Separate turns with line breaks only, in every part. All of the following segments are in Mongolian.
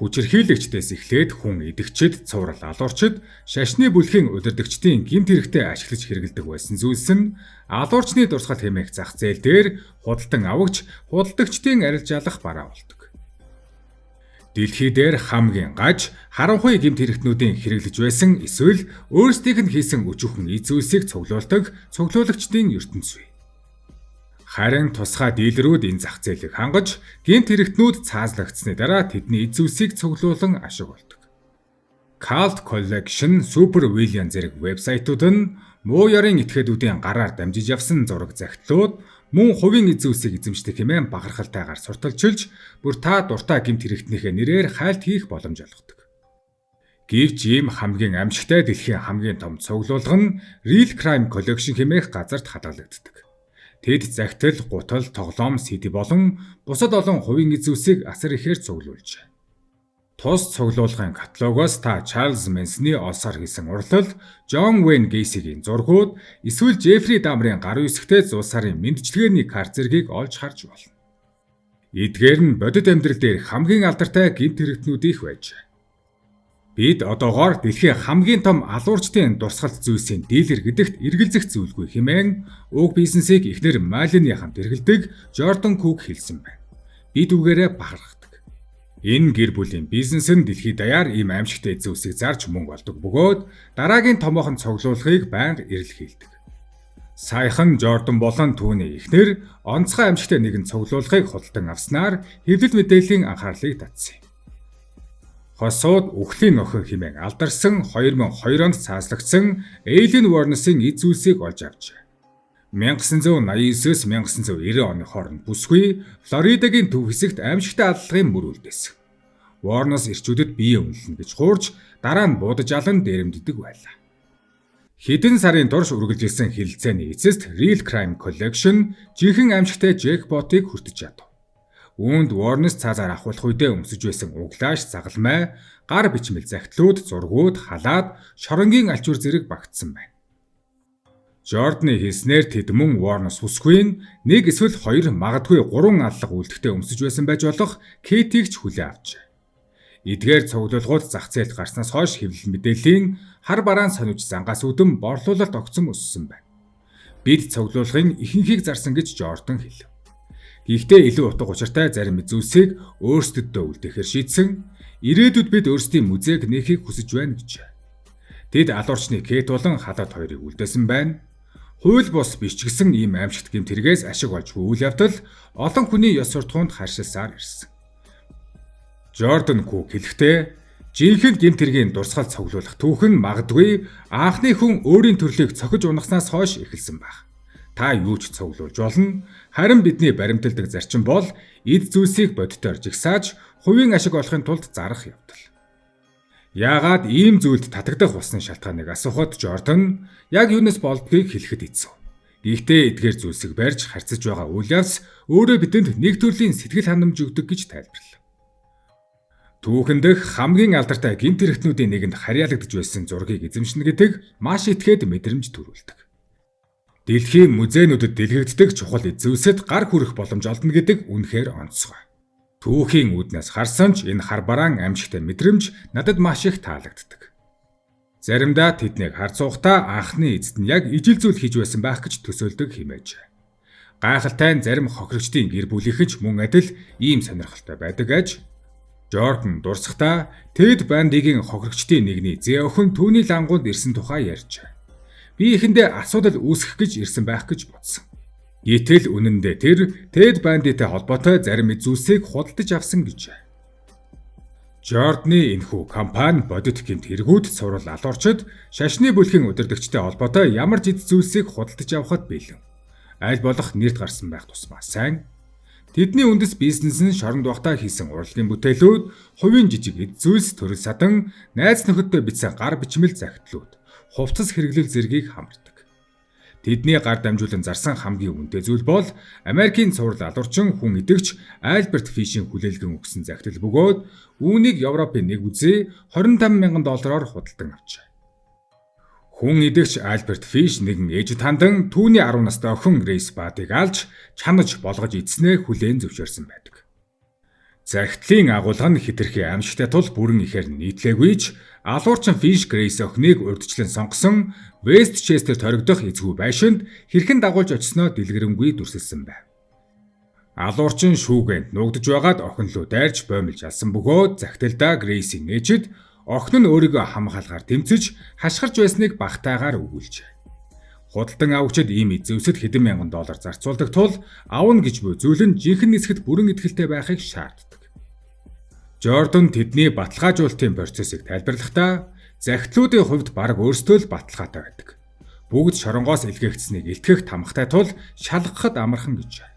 Хүчирхийлэгчдээс эхлээд хүн идэгчид, цуврал алуурчид, шашны бүлгийн удирдагчдын гэмт хэрэгтээ ашиглаж хэрэгэлдэг байсан зүйлс нь алуурчны дурсгал хэмээх зах зээл дээр худалдан авагч, худалдагчдын арилжаалах бараа болдог. Дэлхий дээр хамгийн гаж, харанхуй гэмт хэрэгтнүүдийн хэрэглэж байсан эсвэл өөрсдийнх нь хийсэн өчүүхэн эд зүйлсийг цуглуулдаг цуглуулагчдын ертөнцийн. Харин тусгай дийлрүүд энэ зах зээлийг хангаж, гэмт хэрэгтнүүд цаазлагдсны дараа тэдний эд зүйлсийг цуглуулан ашиг болдог. Cult Collection, Super Villain зэрэг вебсайтууд нь муу ёрын этгээдүүдийн гараар дамжиж явсан зураг захидлууд мөн хувийн эд зүйлсийг эзэмшдэг хэмээн бахархалтайгаар сурталчилж, бүр та дуртай гэмт хэрэгтнийхээ нэрээр хайлт хийх боломж олгодог. Гэвч ийм хамгийн амжигтай дэлхийн хамгийн том цуглуулга нь Real Crime Collection хэмээх газарт хадгалагддаг. Тэд захидал, гутал, тоглоом, CD болон бусад олон хувийн эд зүйлсийг асар ихээр цуглуулжээ. Тус цуглуулгын каталогоос та Чарлз Мэнсоны олсоор хийсэн урлал, Джон Уэйн Гейсигийн зургууд, эсвэл Жеффри Дамрын гар үсгтэй 100 сарын мэндчилгээний карт зэргийг олж харж болно. Эдгээр нь бодит амьдрал дээр хамгийн алдартай гэмт хэрэгтнүүд их байжээ. Бид одоогоор дэлхийн хамгийн том алуурчдын дурсгалт зүйлсийн дилер гэдэгт эргэлзэх зүйлгүй хэмээн уг бизнесийг эхнэр Малины хамт эргэлдэг Jordan Cook хэлсэн байна. Бид үгээрээ бахархдаг. Энэ гэр бүлийн бизнес нь дэлхийд даяар ийм аимшигтай зүйлсийг зарж мөнгө олдог бөгөөд дараагийн томоохон цуглуулгыг байнга эрэлхийлдэг. Саяхан Jordan болон түүний эхнэр онцгой аимшигтай нэгэн цуглуулгыг худалдан авснаар хэвлэл мэдээллийн анхаарлыг татсан юм. Хосууд үхлийн охин хэмээн алдарсан 2002 онд цааслагдсан Эйлен Warnes-ийн эд зүйлсийг олж авчээ. 1989-1990 оны хооронд бүсгүй Флоридагийн төв хэсэгт аимшигтай аллагын мөр үлдээсэн. Warnes эрчүүдэд бие үнэлнэ гэж хуурж дараа нь будаж алан дээрэмддэг байлаа. Хэдэн сарын турш үргэлжилсэн хэлэлцээний эцэст Real Crime Collection жинхэнэ аимшигтай джекпотыг хүртэж чадав. Үүнд Warnes цаазаар авахлах үедээ өмсөж байсан углааш, загалмай, гар бичмэл захидлууд, зургууд, халаад, шоронгийн алчуур зэрэг багтсан байна. Jordan-ы хэлснээр тэд мөн Warnes бүсгүй нэг эсвэл хоёр, магадгүй 3 аллах үлдэхтэй өмсөж байсан байж болох Кэтийг ч хүлээн авчээ. Эдгээр цуглуулгууд зах зээлд гарснаас хойш хэвлэл мэдээллийн хар бараан сониуч зангаас үүдэн борлуулалт огцом өссөн байна. Бид цуглуулгын ихэнхийг зарсан гэж Jordan хэлв. Гэхдээ илүү утга учиртай зарим зүйлсийг өөрсдөдөө үлдээхээр шийдсэн. Ирээдүйд бид өөрсдийн музейг нээхийг хүсэж байна гэж. Тэд алуурчны Кэт болон халаад хоёрыг үлдээсэн байна. Хууль бус биш ч гэсэн ийм аимшигт гэмт хэрэгээс ашиг олж үйл явдал олон хүний ёс суртахуунд харшилсаар ирсэн. Jordan Cook хэлэхдээ жинхэнэ гэмт хэргийн дурсгал цуглуулах түүх нь магадгүй анхны хүн өөрийн төрлийг цохиж унаснаас хойш эхэлсэн байх. Та юу ч цуглуулж болно. Харин бидний баримталдаг зарчим бол эд зүйлсийг бодитоор жигсааж, хувийн ашиг олохын тулд зарах явдал. Яагаад ийм зүйлд татагдах болсон шалтгааныг асуухад Jordan яг юунаас болдгийг хэлэхэд эцэв. Гэхдээ эдгээр зүйлсийг барьж харьцаж байгаа үйл явц өөрөө бидэнд нэг төрлийн сэтгэл ханамж өгдөг гэж тайлбарлав. Түүхэндх хамгийн алдартай гэмт хэрэгтнүүдийн нэгэнд харьяалагдж байсан зургийг эзэмшнэ гэдэг маш итгэхэд мэдрэмж төрүүлдэг. Дэлхийн музейнүүдэд дэлгэгддэг чухал эд зүйлсэд гар хүрэх боломж олдно гэдэг үнэхээр онцгой. Түүхийн үүднээс харсан ч энэ хар бараан аимшигтай мэдрэмж надад маш их таалагддаг. Заримдаа тэднийг харцуухтаа анхны эцэд нь яг ижил зүйл хийж байсан байх гэж төсөөлдөг хэмээж. Гайхалтай зарим хохирогчдын гэр бүлийнхэн ч мөн адил ийм сонирхолтой байдаг аж. Jordan дурсахтаа Ted Bundy-гийн хохирогчдын нэгний зээ охин түүний лангуунд ирсэн тухай ярьжээ. Би эхэндээ асуудал үүсгэх гэж ирсэн байх гэж бодсон. Гэтэл үнэндээ тэр Ted Bundy-тэй холбоотой зарим зүйлсийг худалдаж авсан гэж. Jordan-ы энэхүү компани бодит гэмт хэрэгүүд цуврал алуурчид шашны бүлгийн удирдагчтай холбоотой ямар ч эд зүйлсийг худалдаж авахд бэлэн. Аль болох нэрт гарсан байх тусмаа сайн. Тэдний үндэс бизнес нь шоронд багтаа хийсэн урлагийн бүтээлүүд, хувийн жижиг эд зүйлс, төрөл садан, найз нөхөдтэй бичсэн гар бичмэл захидлууд, хувцас хэрэглэл зэргийг хамардаг. Тэдний гар дамжуулан зарсан хамгийн үнэтэй зүйл бол Америкийн цуврал алуурчин хүн идэгч Альберт Фишийн хүлээлгэн өгсөн захидал бөгөөд үүнийг Европын нэг үзээ $25,000 худалдан авчээ. Хүн идэгч Альберт Фиш нэгэн ээжид хандан түүний 10 настай охин Грейс Бадыг алж чанаж болгож эцснээ хүлээн зөвшөөрсөн байдаг. Захидлын агуулга нь хэтэрхий аимшигтай тул бүрэн ихээр нийтлээгүй ч алуурчин Fish Grace охиныг урьдчилан сонгосон Westchester торигдох эзгүй байшинд хэрхэн дагуулж очсноо дэлгэрэнгүй дүрсэлсэн байв. Алуурчин шүүгэнд нуугдж байгаад охин руу дайрч боомлж алсан бөгөөд захидалдаа Grace-ийн ээжид охин нь өөрийгөө хамгаалгаар тэмцэж хашгирч байсныг багтаагаар өгүүлжээ. Худалдан авагчид ийм эзэвсэд хэдэн мянган доллар зарцуулдаг тул авна гэж буй зүйл нь жинхэнэ нисгэд бүрэн итгэлтэй байхыг шаарддаг. Jordan тэдний баталгаажуулалтын процессыг тайлбарлахдаа захидлуудын хувьд бараг өөрсдөө л баталгаатай байдаг. Бүгд шоронгоос илгээгдсэнийг илтгэх тамхтай тул шалгахад амархан гэж.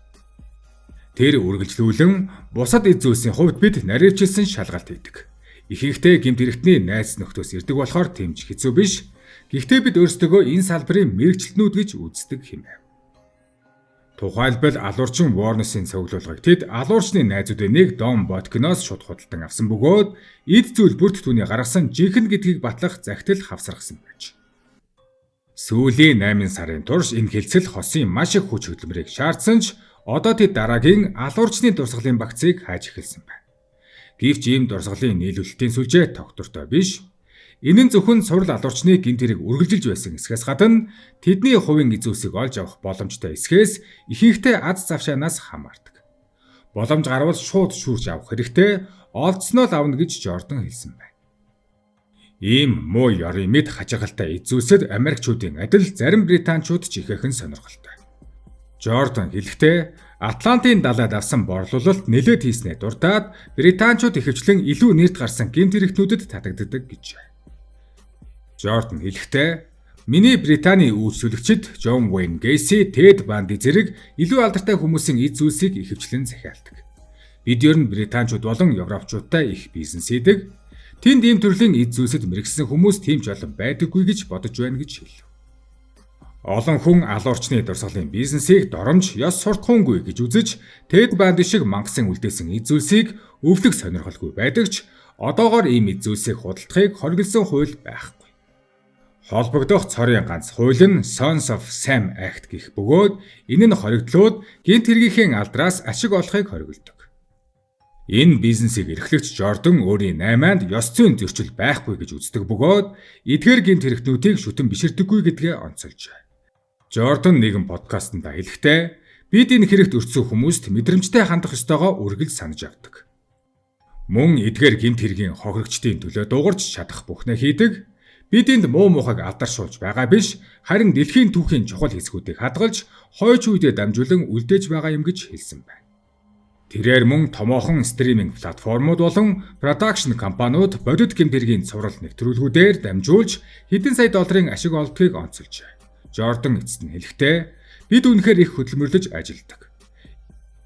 Тэр үргэлжлүүлэн бусад эд зүйлсийн хувьд бид наривчилсан шалгалт хийдэг. Ихэнхдээ гэмт хэрэгтний найз нөхдөөс ирдэг болохоор тэмж хэцүү биш. Гэхдээ бид өөрсдөө энэ салбарын мэрэгчлэнүүд гэж үздэг хэмэв. Тухайлбал алуурчин Warnes-ийн цуглуулгыг тэд алуурчны найзуудын нэг Don Botkin-оос шууд худалдан авсан бөгөөд эд зүйл бүрт түүний гаргасан жинхэнэ гэдгийг батлах захидал хавсаргасан байж. Сүүлийн 8 сарын турш энэ хэлцэл хосын маш их хүч хөдөлмөрийг шаардсан ч одоо тэд дараагийн алуурчны дурсгалын багцыг хааж эхэлсэн байна. Гэвч ийм дурсгалын нийлүүлэлтийн сүлжээ тогтвортой биш. Энэ нь зөвхөн сурал алуурчны гэмт хэрэг үргэлжилж байсан эсхээс гадна тэдний хувийн эзүүсийг олж авах боломжтой эсхээс ихэнхдээ аз завшаанаас хамаардаг. Боломж гарвал шууд шүүрч авах хэрэгтэй, олдсноо л авна гэж Jordan хэлсэн байна. Ийм муу ёрын мэд хачиргалтай эзүүсэд Америкчуудын адил зарим британчууд ч ихэхэн сонирхолтой. Jordan хэлэхдээ Атлантын далайд авсан борлуулалт нэлээд хийснээр дуртаад британчууд ихэвчлэн илүү нэрт гарсан гэмт хэрэгтнүүдэд татагддаг гэж. Jordan хэлэхдээ миний Британий үйлчлүүлэгчид John Wayne Gacy, Ted Bundy зэрэг илүү алдартай хүмүүсийн эд зүйлсийг ихэвчлэн захиалдаг. Бид ер нь британчууд болон европчуудтай их бизнес хийдэг. Тэнд ийм төрлийн эд зүйлсэд мэрэгсэн хүмүүс тийм ч олон байдаггүй гэж бодож байна гэж хэлв. Олон хүн алуурчны дурсгалын бизнесийг доромж ёс суртахуунгүй гэж үзэж Ted Bundy шиг мангасан үлдээсэн эд зүйлсийг өвлөх сонирхолгүй байдаг ч одоогоор ийм эд зүйлсийг худалдахыг хориглосон хууль байхгүй. Холбогдох цорын ганц хууль нь Sons of Sam Act гэх бөгөөд энэ нь хоригдлууд гэмт хэргийнхээ алдраас ашиг олохыг хориглодог. Энэ бизнесийг эрхлэгч Jordan өөрийн 8-нд ёс зүйн зөрчил байхгүй гэж үздэг бөгөөд эдгээр гэмт хэрэгтнүүдийг шүтэн биширдэггүй гэдгээ онцолжээ. Jordan нэгэн подкастт хэлэхдээ бид энэ хэрэгт өртсөн хүмүүст мэдрэмжтэй хандах ёстойгоо үргэлж санаж авдаг. Мөн эдгээр гэмт хэргийн хохирогчдын төлөө дуугарч чадах бүхнээ хийдэг. Бид энд муу мухайг алдаршуулж байгаа биш, харин дэлхийн түүхийн чухал хэсгүүдийг хадгалж, хойч үедээ дамжуулан үлдээж байгаа юм гэж хэлсэн байна. Тэрээр мөн томоохон стриминг платформуд болон продакшн компаниуд бодит гэмт хэргийн цуврал нэвтрүүлгүүдээр дамжуулж хэдэн сая долларын ашиг олдохыг онцолжээ. Jordan эцэст нь хэлэхдээ бид үнэхээр их хөдөлмөрлөж ажилладаг.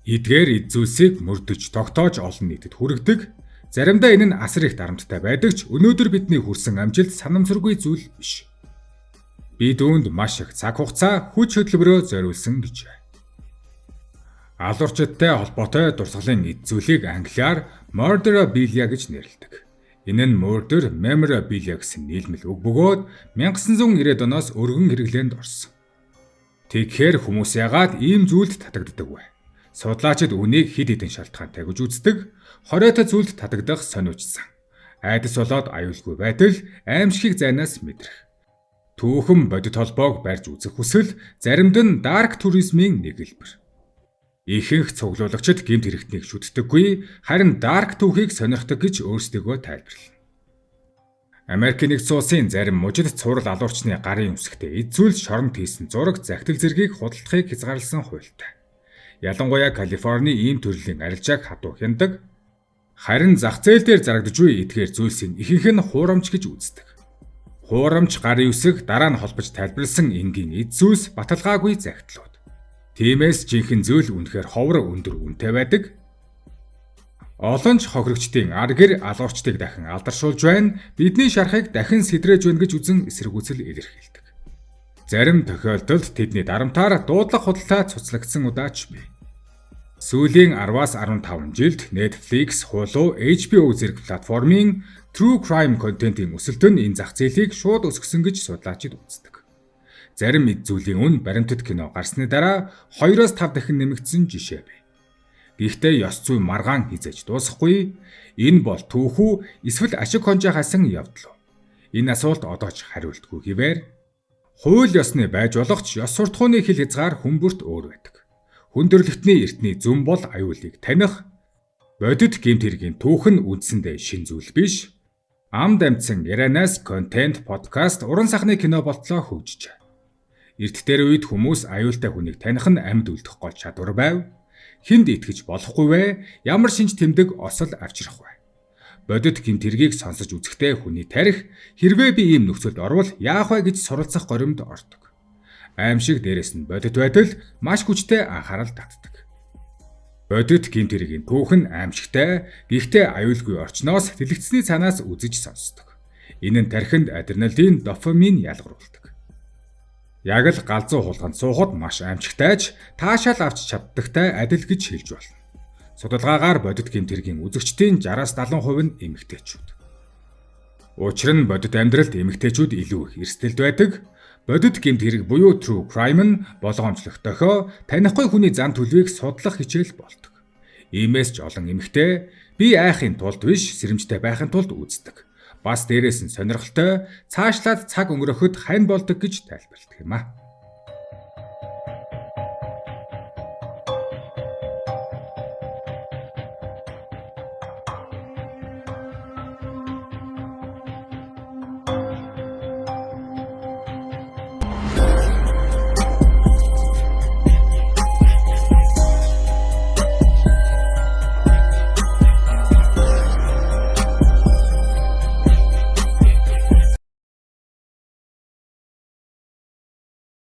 Эдгээр эд зүйлсийг мөрдөж, тогтоож олон нийтэд хүргэдэг. Заримдаа энэ нь асар их дарамттай байдаг ч өнөөдөр бидний хүрсэн амжилт санамсаргүй зүйл биш. Бид үүнд маш их цаг хугацаа, хүч хөдөлмөрөө зориулсан гэж. Алуурчдтай холбоотой дурсгалын эд зүйлийг англиар memorabilia гэж нэрлэдэг. Энэ нь murder memorabilia гэсэн нийлмэл үг бөгөөд 1990-ад оноос өргөн хэрэглээнд орсон. Тэгэхээр хүмүүс яагаад ийм зүйлд татагддаг вэ? Судлаачид үнийг хэд хэдэн шалтгаантай гэж үздэг. Хоройтой зүйлд татагдах сониучсан. Айдас болоод аюулгүй байдал, аимшигыг зайнаас мэдрэх. Түүхэн бодит холбоог барьж үзэх хүсэл заримд нь dark tourism-ийн нэг хэлбэр. Ихэнх цуглуулагчид гэмт хэрэгтнийг шүтдэггүй, харин dark түүхийг сонирхдог гэж өөрсдийгөө тайлбарлана. Америк нэгдсэн улсын зарим мужид цуврал алуурчны гарын үсгтээ эд зүйл шоронд хийсэн зураг захидал зэргийг худалдахыг хязгаарласан хуультай. Ялангуяа Калифорни ийм төрлийн арилжааг хадуу хяндаг. Харин зах зээл дээр зарагдж буй эдгээр зүйлсийн ихэнх нь хуурамч гэж үздэг. Хуурамч гарын үсэг дараа нь холбож тайлбарласан энгийн эд зүйлс баталгаагүй захидлууд. Тиймээс жинхэнэ зүйл үнэхээр ховор өндөр үнэтэй байдаг. Олон ч хохирогчдын ар гэр алуурчдыг дахин алдаршуулж байна. Бидний шархыг дахин сэдрэж байна гэж үзэн эсэргүүцэл илэрхийлдэг. Зарим тохиолдолд тэдний дарамтаар дуудлага худалдаа цуцлагдсан удаач бий. Сүүлийн 10-аас 15 жилд Netflix, Hulu, HBO зэрэг платформын true crime контентын өсөлтөнд энэ зах зээлийг шууд өсгсөн гэж судлаачид үздэг. Зарим эд зүйлийн үн баримтат кино гарсны дараа 2-5 дахин нэмэгдсэн жишээ бий. Гэхдээ ёс зүй маргаан хизээж дуусахгүй. Энэ бол түүхүү эсвэл ашиг хонжоо хасан явдал. Энэ асуулт одоо ч хариултгүй хэвээр хууль ёсны байж болох ч ёс суртахууны хил хязгаар хүмүүрт өөр байдаг. Хүн төрөлхтний эртний зүн бол аюулыг таних, бодит гэмт хэргийн түүх нь үндсэндээ шин зүйл биш. Амд амьдсан Иранаас контент подкаст уран сахны кино болтлоо хөгжиж. Эрт дээр үед хүмүүс аюултай хүнийг таних нь амьд үлдэх гол чадвар байв. Хүнд итгэж болохгүй вэ? Ямар шинж тэмдэг осол авчрах вэ? Бодит гэмт хэргийг сонсож үзэхдээ хүний тарих хэрвээ би ийм нөхцөлд орвол яах вэ гэж суралцах горимд ордог. Аимшиг дээрэс нь бодит байдал маш хүчтэй анхаарал татдаг. Бодит гэмт хэргийн түүх нь аимшигтай, гэхдээ аюулгүй орчноос тэлэгцсний цаанаас үзэж сонсдог. Энэ нь тархинд адреналин, дофамин ялгаруулдаг. Яг л галзуу хулганд суухад маш аимшигтай ч таашаал авч чаддагтай адил гэж хэлж болно. Судалгаагаар бодит гэмт хэргийн үзэгчдийн 60-70% нь эмэгтэйчүүд. Учир нь бодит амьдралд эмэгтэйчүүд илүү их эрсдэлд байдаг. Бодит гэмт хэрэг буюу true crime нь болгоомжлох дохио танихгүй хүний зан төлөвийг судлах хичээл болдог. Иймээс ч олон эмэгтэй би айхын тулд биш сэрэмжтэй байхын тулд үздэг. Бас дээрээс нь сонирхолтой цаашлаад цаг өнгөрөхөд хань болдог гэж тайлбарладаг юм а.